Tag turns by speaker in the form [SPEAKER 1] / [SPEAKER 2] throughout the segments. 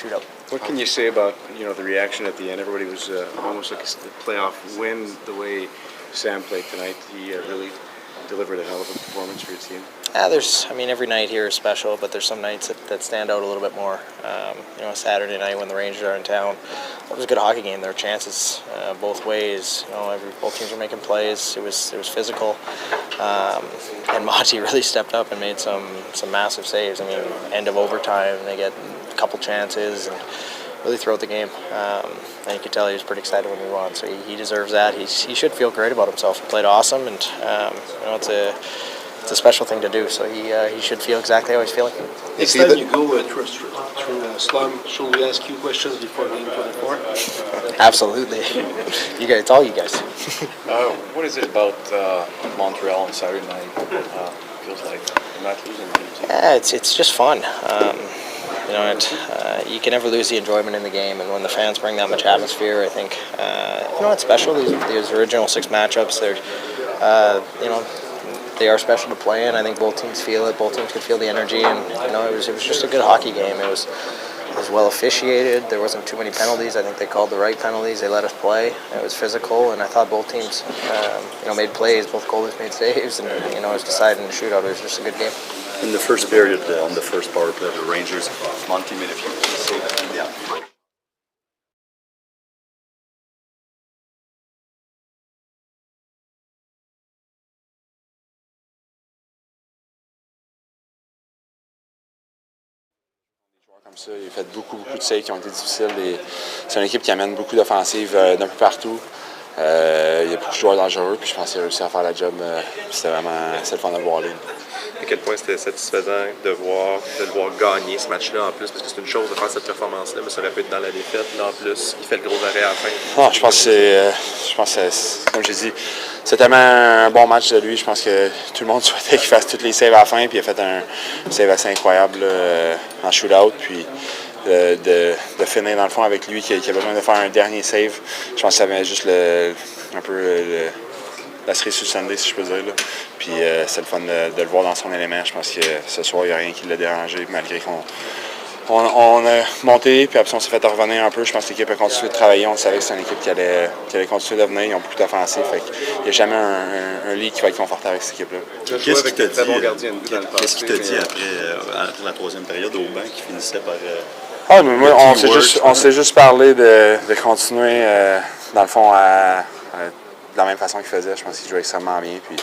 [SPEAKER 1] shootout.
[SPEAKER 2] What can you say about the reaction at the end? Everybody was almost like a playoff win the way Sam played tonight. He really delivered a hell of a performance for your team.
[SPEAKER 1] Every night here is special, but there's some nights that stand out a little bit more. Saturday night when the Rangers are in town, it was a good hockey game. There were chances both ways. Both teams were making plays. It was physical, and Monty really stepped up and made some massive saves. End of overtime, they get a couple chances and really throughout the game. And you could tell he was pretty excited when we won. So he deserves that. He should feel great about himself. He played awesome, and it's a special thing to do. So he should feel exactly how he's feeling.
[SPEAKER 3] Next time you go through a slum, should we ask you questions before game 24?
[SPEAKER 1] Absolutely. You guys, it's all you guys.
[SPEAKER 4] What is it about Montreal on Saturday night? Feels like you're not losing the game.
[SPEAKER 1] Yeah, it's just fun. You can never lose the enjoyment in the game, and when the fans bring that much atmosphere, I think it's special. These original 6 matchups, they are special to play in. I think both teams feel it. Both teams could feel the energy, and it was just a good hockey game. It was well officiated. There wasn't too many penalties. I think they called the right penalties. They let us play. It was physical, and I thought both teams made plays. Both goalies made saves, and it was decided in the shootout. It was just a good game.
[SPEAKER 5] In the first period, on the first power play of the Rangers, Monty made a few key saves. Yeah.
[SPEAKER 6] Comme ça, il a fait beaucoup de saves qui ont été difficiles. C'est une équipe qui amène beaucoup d'offensives d'un peu partout. Il y a beaucoup de joueurs dangereux, puis je pense qu'il a réussi à faire la job. C'était le fun de voir lui.
[SPEAKER 7] À quel point c'était satisfaisant de le voir gagner ce match-là en plus, parce que c'est une chose de faire cette performance-là, mais ça aurait pu être dans la défaite. Là, en plus, il fait le gros arrêt à la fin.
[SPEAKER 6] Non, je pense que c'est comme j'ai dit, c'est tellement un bon match de lui. Je pense que tout le monde souhaitait qu'il fasse toutes les saves à la fin, puis il a fait un save assez incroyable là, en shootout. Puis de finir dans le fond avec lui qui a besoin de faire un dernier save. Je pense que ça vient juste la cerise sur le sundae, si je peux dire. Là. Puis c'est le fun de le voir dans son élément. Je pense que ce soir, il n'y a rien qui l'a dérangé, malgré qu'on a monté, puis après on s'est fait revenir un peu. Je pense que l'équipe a continué de travailler. On savait que c'était une équipe qui allait continuer de venir. Ils ont beaucoup d'offensives. Il n'y a jamais un lead qui va être confortable avec cette équipe-là.
[SPEAKER 5] Qu'est-ce qu'il t'a dit après la troisième période au banc qui finissait par...
[SPEAKER 6] on s'est juste parlé de continuer, dans le fond, de la même façon qu'il faisait. Je pense qu'il jouait extrêmement bien. Puis,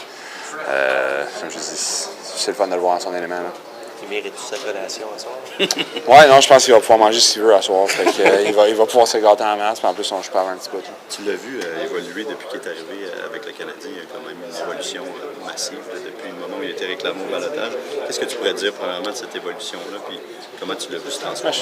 [SPEAKER 6] comme je dis, c'est le fun de le voir dans son élément. Là.
[SPEAKER 1] Il mérite toute cette relation à soir.
[SPEAKER 6] Ouais, non, je pense qu'il va pouvoir manger s'il veut à soir. Il va pouvoir se gâter en masse. Puis en plus, je parle un petit peu.
[SPEAKER 5] Tu l'as vu évoluer depuis qu'il est arrivé avec le Canadien. Il y a quand même une évolution massive là, depuis le moment où il a été réclamé au balotage. Qu'est-ce que tu pourrais dire premièrement de cette évolution-là? Puis comment tu l'as vu se transformer?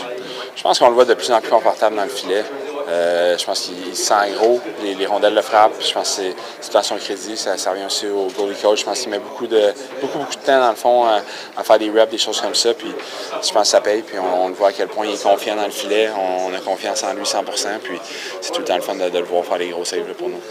[SPEAKER 6] Je pense qu'on le voit de plus en plus confortable dans le filet. Je pense qu'il se sent gros, les rondelles le frappent. Je pense que c'est à son crédit. Ça revient aussi au goalie coach. Je pense qu'il met beaucoup de temps dans le fond à faire des reps, des choses comme ça. Puis je pense que ça paye. Puis on le voit à quel point il est confiant dans le filet. On a confiance en lui 100%. Puis c'est tout le temps le fun de le voir faire les gros saves là, pour nous.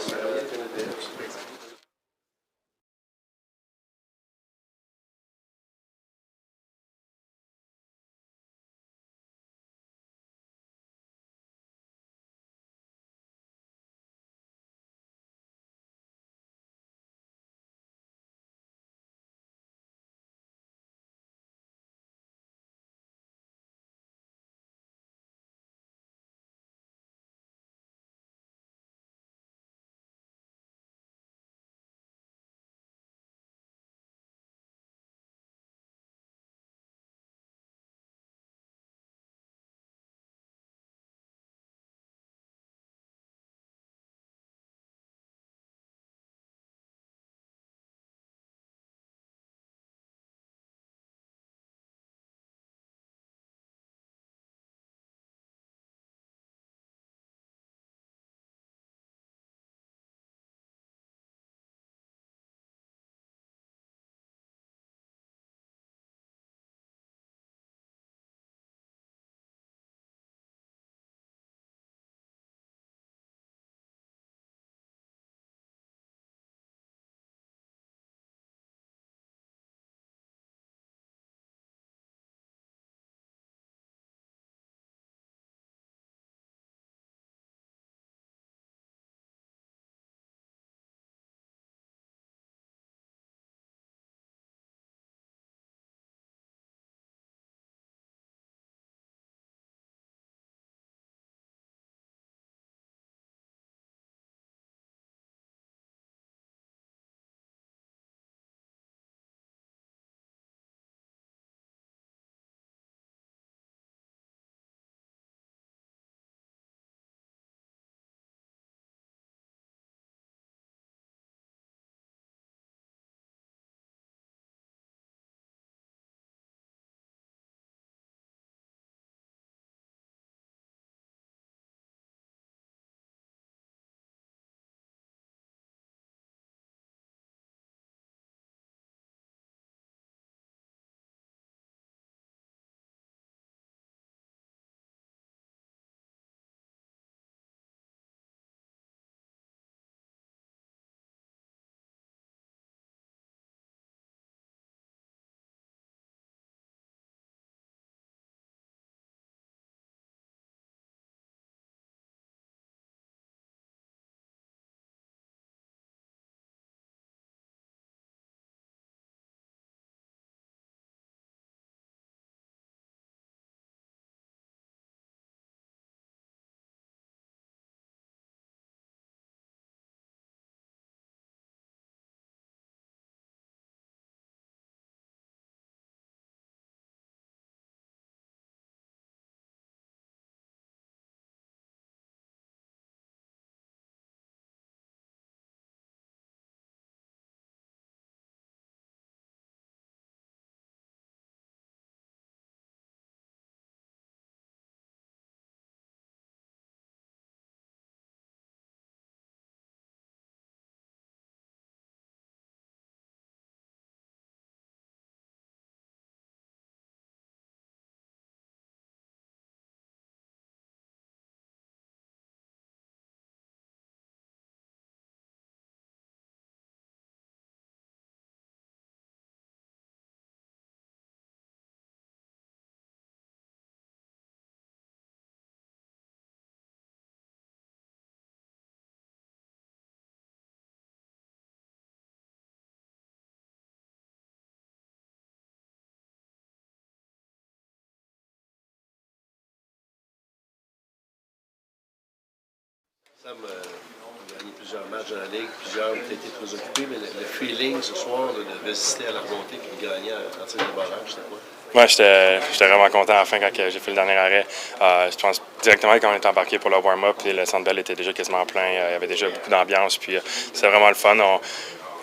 [SPEAKER 3] Sam, on a gagné plusieurs matchs dans la Ligue, plusieurs ont été très occupés, mais le feeling ce soir là, de résister à la remontée et de gagner en tir de barrage, c'était quoi?
[SPEAKER 6] Moi, j'étais vraiment content à la fin quand j'ai fait le dernier arrêt. Je pense directement quand on était embarqué pour le warm-up, et le Centre Bell était déjà quasiment plein. Il y avait déjà beaucoup d'ambiance, puis c'était vraiment le fun.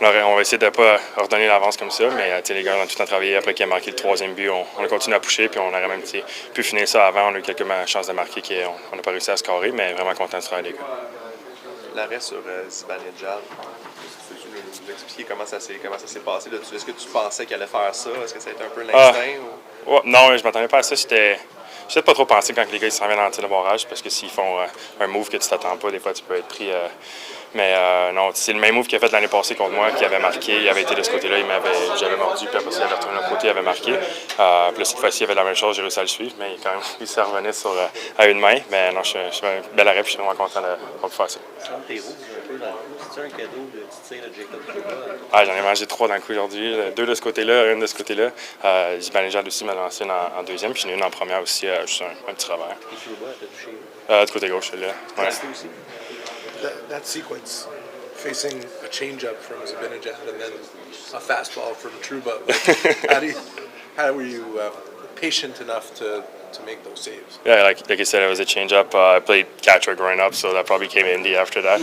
[SPEAKER 6] On va essayer de ne pas redonner l'avance comme ça, mais les gars ont tout le temps travaillé. Après qu'il a marqué le troisième but, on a continué à pousser, puis on aurait même pu finir ça avant. On a eu quelques chances de marquer, on n'a pas réussi à scorer, mais vraiment content de travailler les gars.
[SPEAKER 7] L'arrêt sur Zibanejad, peux-tu nous expliquer comment ça s'est passé là-dessus? Est-ce que tu pensais qu'il allait faire ça? Est-ce que ça a été un peu l'instinct?
[SPEAKER 6] Ouais, non, je m'attendais pas à ça. Je pas trop pensé quand les gars s'en viennent en tir de barrage, parce que s'ils font un move que tu t'attends pas, des fois tu peux être pris. Mais non, c'est le même move qu'il a fait l'année passée contre moi, qui avait marqué. Il avait été de ce côté-là, j'avais mordu, puis après ça, il avait retourné de l'autre côté, il avait marqué. Puis là, cette fois-ci, il avait la même chose, j'ai réussi à le suivre, mais quand même, il s'est revenu à une main. Mais non, je suis un bel arrêt, puis je suis vraiment content de faire ça.
[SPEAKER 1] T'es rouge un peu dans le coup. C'est-tu un cadeau de titre de Jacob Trouba?
[SPEAKER 6] J'en ai mangé 3 d'un coup aujourd'hui. 2 de ce côté-là, 1 de ce côté-là. Zibanejad aussi m'a lancé en deuxième, puis j'en ai une en première aussi, juste un petit revers.
[SPEAKER 1] Et Trouba, t'as touché?
[SPEAKER 6] Du côté gauche, là. Ouais.
[SPEAKER 1] Aussi?
[SPEAKER 8] That sequence, facing a changeup from Zibanejad and then a fastball from Trouba. Like, how were you patient enough to make those saves?
[SPEAKER 6] Yeah, like I said, it was a change-up. I played catcher growing up, so that probably came handy after that.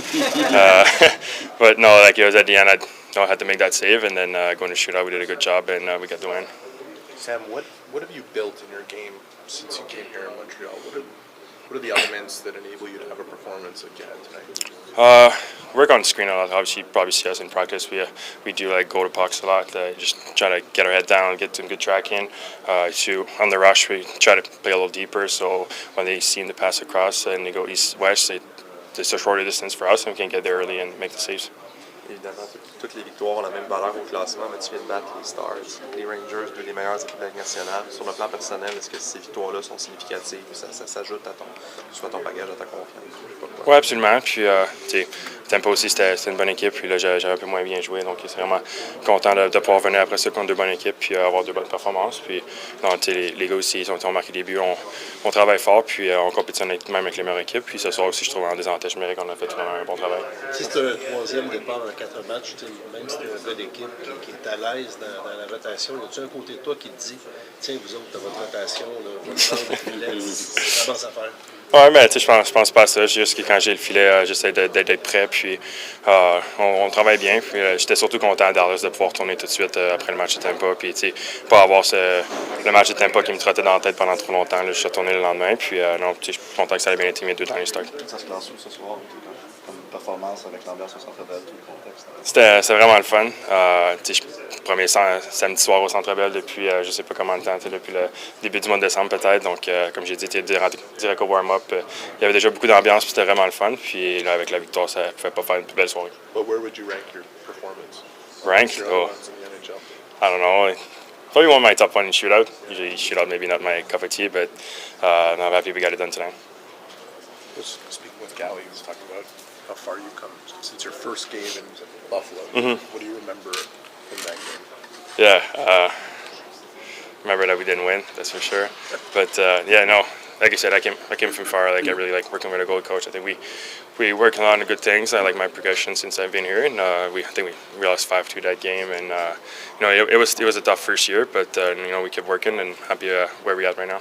[SPEAKER 6] But no, like it was at the end, I had to make that save, and then going to shootout, we did a good job, and we got the win.
[SPEAKER 8] Sam, what have you built in your game since you came here in Montreal? What are the elements that enable you to have a performance like you had tonight?
[SPEAKER 6] Work on the screen a lot. Obviously, you probably see us in practice. We do like go to pucks a lot. Just try to get our head down, get some good tracking. On the rush, we try to play a little deeper. So when they seem to pass across and they go east-west, it's a shorter distance for us, and we can get there early and make the saves.
[SPEAKER 7] Évidemment, toutes les victoires ont la même valeur au classement, mais tu viens de battre les Stars, les Rangers, deux des meilleures équipes de la Ligue nationale. Sur le plan personnel, est-ce que ces victoires-là sont significatives? Ça s'ajoute à ton bagage, à ta confiance?
[SPEAKER 6] Oui, absolument. Puis, Tampa aussi, c'était une bonne équipe. Puis là, j'avais un peu moins bien joué. Donc, c'est vraiment content de pouvoir venir après ça contre 2 bonnes équipes puis avoir 2 bonnes performances. Puis, non, les gars aussi, ils ont marqué des buts. On travaille fort. Puis, on compétitionne même avec les meilleures équipes. Puis, ce soir aussi, je trouve en désavantage numérique, on a fait vraiment un bon travail.
[SPEAKER 3] Si c'est un troisième départ en 4 matchs, même si c'est un gars d'équipe qui est à l'aise dans la rotation, y a-tu un côté de toi qui te dit tiens, vous autres, dans votre rotation, votre centre de filet, ça commence à faire?
[SPEAKER 6] Oui, mais tu sais, je pense pas à ça. Juste que quand j'ai le filet, j'essaie d'être prêt. Puis on travaille bien. Puis j'étais surtout content à Dallas de pouvoir tourner tout de suite après le match de Tampa. Puis tu sais, pas avoir le match de Tampa qui me trottait dans la tête pendant trop longtemps. Là, je suis retourné le lendemain. Puis non, tu sais, je suis content que ça ait bien été mes 2 derniers starts.
[SPEAKER 9] Ça se classe où ce soir, comme performance avec l'ambiance au Centre Bell, tout le contexte?
[SPEAKER 6] C'était vraiment le fun. Tu sais, premier samedi soir au Centre Bell depuis je sais pas comment de temps, depuis le début du mois de décembre peut-être. Donc, comme j'ai dit, direct au warm-up. Il y avait déjà beaucoup d'ambiance, puis c'était vraiment le fun. Puis là, avec la victoire, ça ne pouvait pas faire une plus belle soirée.
[SPEAKER 8] But where would you rank your performance?
[SPEAKER 6] Rank? Oh, I don't know. Probably one of my top 1 in shootout. Usually shootout maybe not my cup of tea, but I'm happy we got it done tonight.
[SPEAKER 8] Speaking with Gallagher, he was talking about how far you've come since your first game in Buffalo. What do you remember from that game?
[SPEAKER 6] Yeah, remember that we didn't win, that's for sure. But yeah, no, like I said, I came from far. Like I really like working with a goalie coach. I think we work a lot of good things. I like my progression since I've been here, and I think we lost 5-2 that game, and it was a tough first year, but we kept working and happy where we at right now.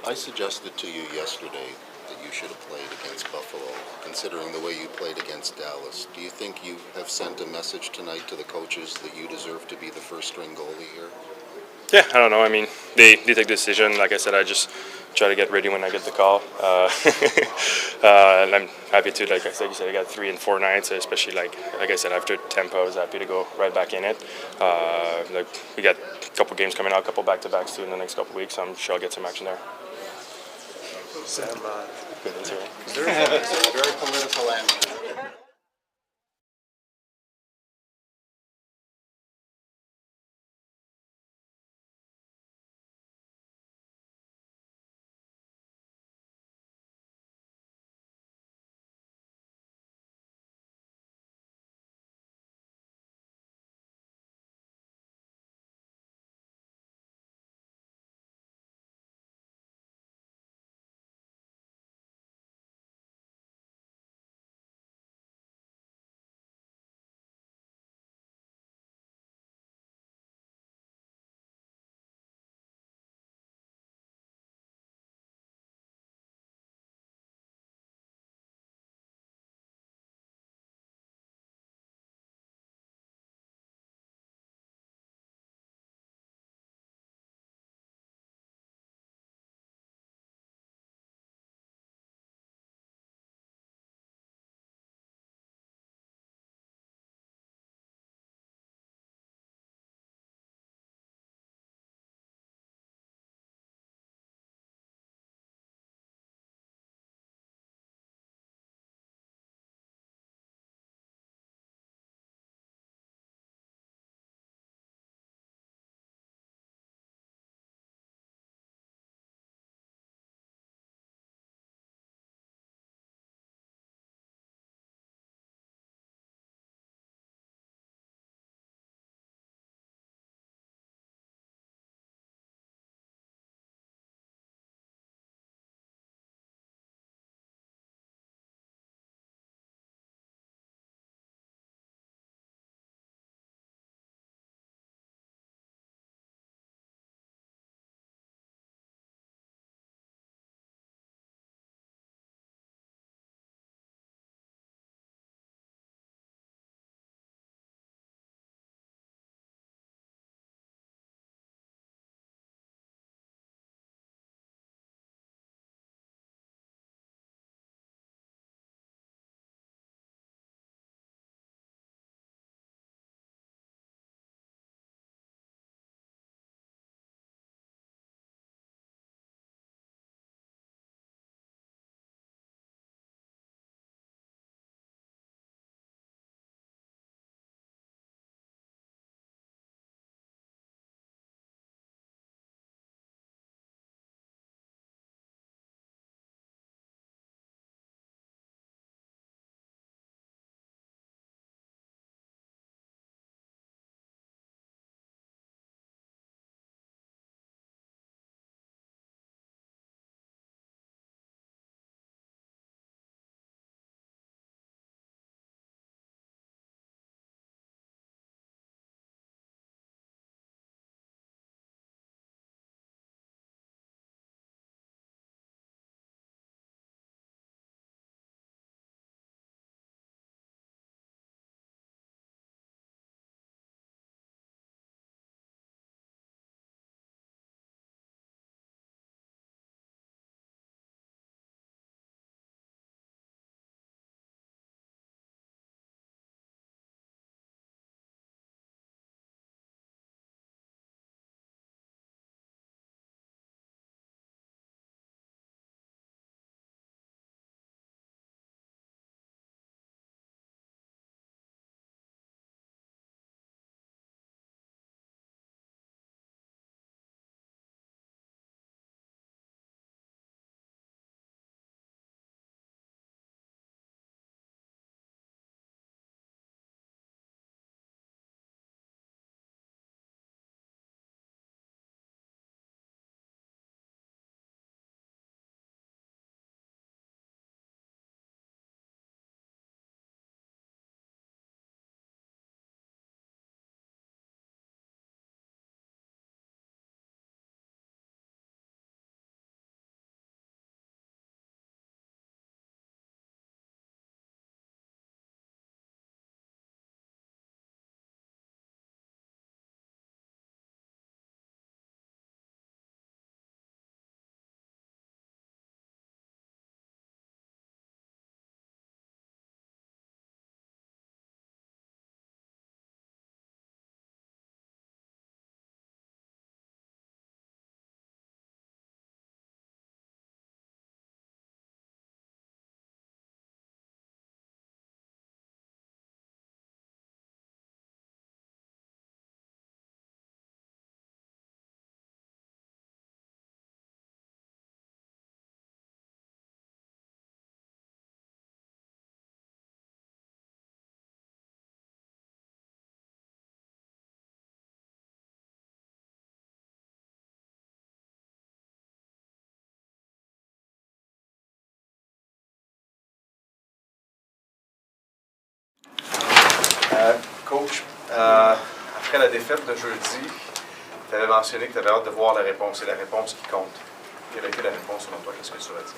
[SPEAKER 10] I suggested to you yesterday that you should have played against Buffalo, considering the way you played against Dallas. Do you think you have sent a message tonight to the coaches that you deserve to be the first-string goalie here?
[SPEAKER 6] Yeah, I don't know. I mean, they take the decision. Like I said, I just try to get ready when I get the call. And I'm happy to, like I said, I got 3 and 4 nights, especially like I said, after Tampa, I was happy to go right back in it. We got a couple games coming out, a couple back-to-backs too in the next couple weeks. So I'm sure I'll get some action there.
[SPEAKER 8] Sam,
[SPEAKER 10] Very political answer.
[SPEAKER 2] Coach, après la défaite de jeudi, tu avais mentionné que tu avais hâte de voir la réponse. C'est la réponse qui compte. Quelle a été la réponse selon toi? Qu'est-ce que tu vas dire?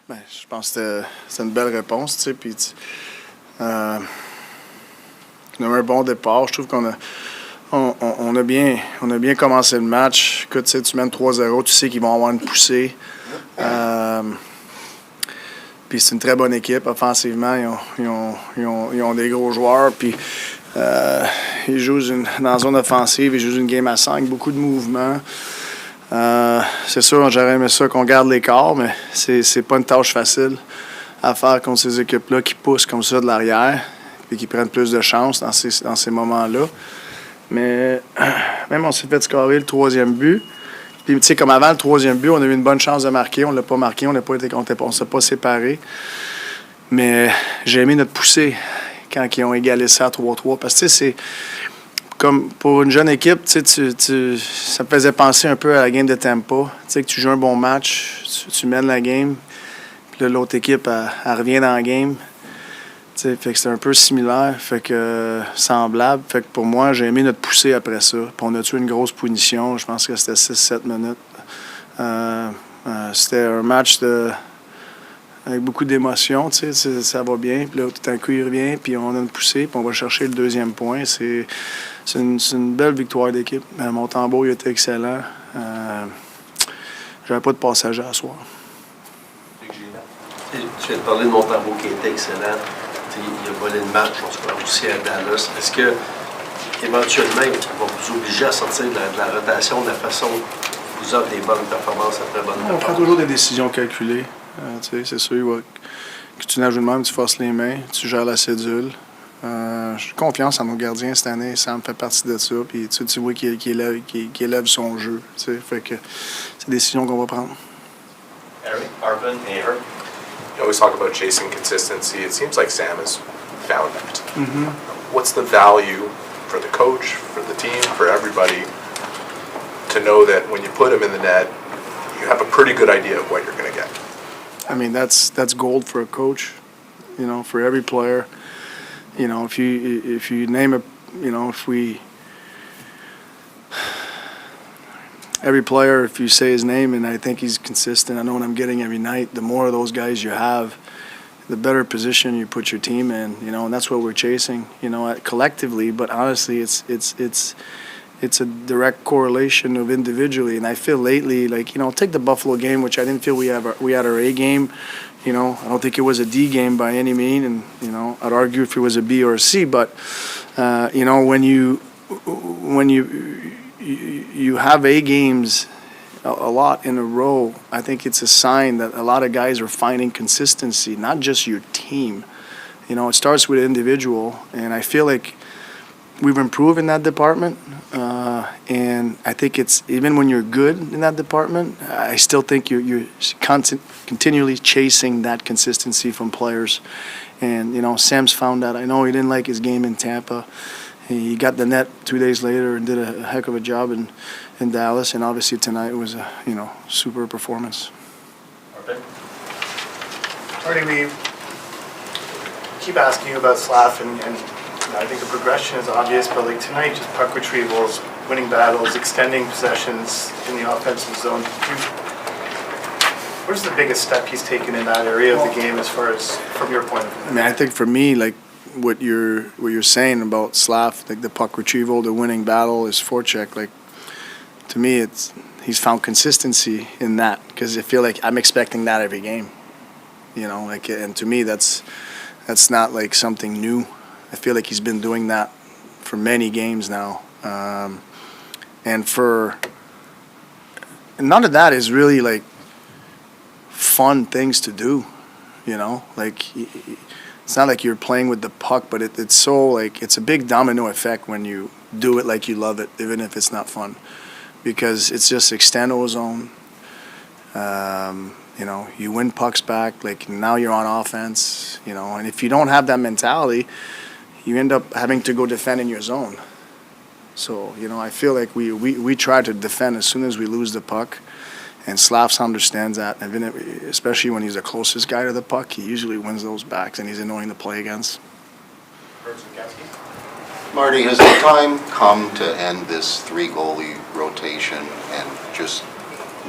[SPEAKER 11] Ben, je pense que c'est une belle réponse, tu sais. Puis, on a eu un bon départ. Je trouve on a bien commencé le match. Écoute, tu sais, tu mènes 3-0, tu sais qu'ils vont avoir une poussée. Puis c'est une très bonne équipe. Offensivement, ils ont des gros joueurs. Puis ils jouent dans la zone offensive, ils jouent une game à 5, beaucoup de mouvements. C'est sûr, j'aurais aimé ça qu'on garde l'écart, mais c'est pas une tâche facile à faire contre ces équipes-là qui poussent comme ça de l'arrière et qui prennent plus de chance dans ces moments-là. Mais même on s'est fait scorer le 3e but. Puis, tu sais, comme avant le 3e but, on a eu une bonne chance de marquer. On ne l'a pas marqué, on ne s'est pas séparés. Mais j'ai aimé notre poussée quand ils ont égalé ça à 3-3. Parce que, tu sais, c'est comme pour une jeune équipe, tu sais, ça me faisait penser un peu à la game de Tampa. Tu sais, que tu joues un bon match, tu mènes la game, puis là, l'autre équipe, elle revient dans la game. Tu sais, fait que c'est un peu similaire, fait que semblable. Fait que pour moi, j'ai aimé notre poussée après ça. Puis on a tué une grosse punition, je pense que c'était 6-7 minutes. C'était un match avec beaucoup d'émotions, tu sais, ça va bien. Puis là, tout d'un coup, il revient, puis on a une poussée, puis on va chercher le 2e point. C'est une belle victoire d'équipe. Montembeault, il était excellent. J'avais pas de passager à soir.
[SPEAKER 3] Tu viens de parler de Montembeault qui était excellent. Il a volé le match, on se voit aussi à Dallas. Est-ce que, éventuellement, il va vous obliger à sortir de la rotation de la façon qu'il vous offre des bonnes performances après bonnes performances?
[SPEAKER 11] On prend toujours des décisions calculées. C'est sûr, que tu nages de même, tu forces les mains, tu gères la cédule. J'ai confiance en nos gardiens cette année. Sam fait partie de ça. Puis tu vois qu'il élève son jeu. Fait que c'est des décisions qu'on va prendre.
[SPEAKER 12] Harry, Arvin, NYR. You always talk about chasing consistency. It seems like Sam has found that.
[SPEAKER 11] Mm-hmm.
[SPEAKER 12] What's the value for the coach, for the team, for everybody to know that when you put him in the net, you have a pretty good idea of what you're going to get?
[SPEAKER 11] I mean, that's gold for a coach. You know, for every player. You know, if you name a, you know, every player, if you say his name and I think he's consistent, I know what I'm getting every night, the more of those guys you have, the better position you put your team in, you know, and that's what we're chasing, you know, collectively. But honestly, it's a direct correlation of individually. And I feel lately, like, you know, take the Buffalo game, which I didn't feel we had our A game. You know, I don't think it was a D game by any means, and, you know, I'd argue if it was a B or a C. But, you know, when you have A games a lot in a row, I think it's a sign that a lot of guys are finding consistency, not just your team. You know, it starts with individual, and I feel like we've improved in that department. And I think it's, even when you're good in that department, I still think you're continually chasing that consistency from players. And, you know, Sam's found that. I know he didn't like his game in Tampa. He got the net 2 days later and did a heck of a job in Dallas. And obviously tonight was a, you know, super performance.
[SPEAKER 13] Marty, we keep asking you about Slav, and I think the progression is obvious, but like tonight, just puck retrievals, winning battles, extending possessions in the offensive zone. Where's the biggest step he's taken in that area of the game, as far as from your point of view?
[SPEAKER 11] I mean, I think for me, like what you're saying about Slav, like the puck retrieval, the winning battle, his forecheck, like to me, he's found consistency in that, because I feel like I'm expecting that every game. You know, like, and to me, that's not like something new. I feel like he's been doing that for many games now. And none of that is really like fun things to do, you know? Like, it's not like you're playing with the puck, but it's so like, it's a big domino effect when you do it like you love it, even if it's not fun. Because it's just extend ozone. You know, you win pucks back, like now you're on offense, you know, and if you don't have that mentality, you end up having to go defend in your zone. So, you know, I feel like we try to defend as soon as we lose the puck, and Slavs understands that, and especially when he's the closest guy to the puck, he usually wins those backs, and he's annoying to play against.
[SPEAKER 10] Marty, has the time come to end this three-goalie rotation and just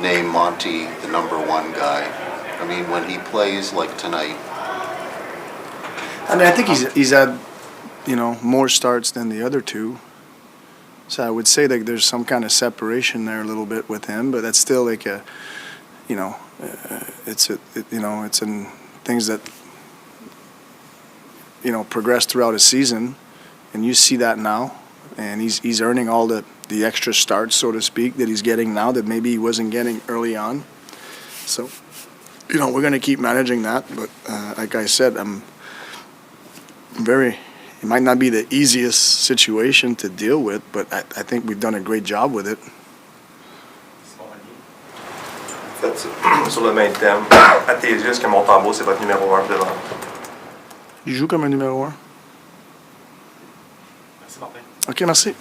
[SPEAKER 10] name Monty the number one guy? I mean, when he plays like tonight.
[SPEAKER 11] I mean, I think he's had, more starts than the other two. So I would say that there's some kind of separation there a little bit with him, but that's still like it's in things that, progress throughout a season, and you see that now, and he's earning all the extra starts, so to speak, that he's getting now that maybe he wasn't getting early on. So, we're going to keep managing that, but like I said, it might not be the easiest situation to deal with, but I think we've done a great job with it.
[SPEAKER 7] Sur le même thème, à tes yeux, est-ce que Montembeault, c'est votre numéro 1 devant?
[SPEAKER 11] Il joue comme un numéro 1.
[SPEAKER 9] Merci, Martin.
[SPEAKER 11] OK, merci.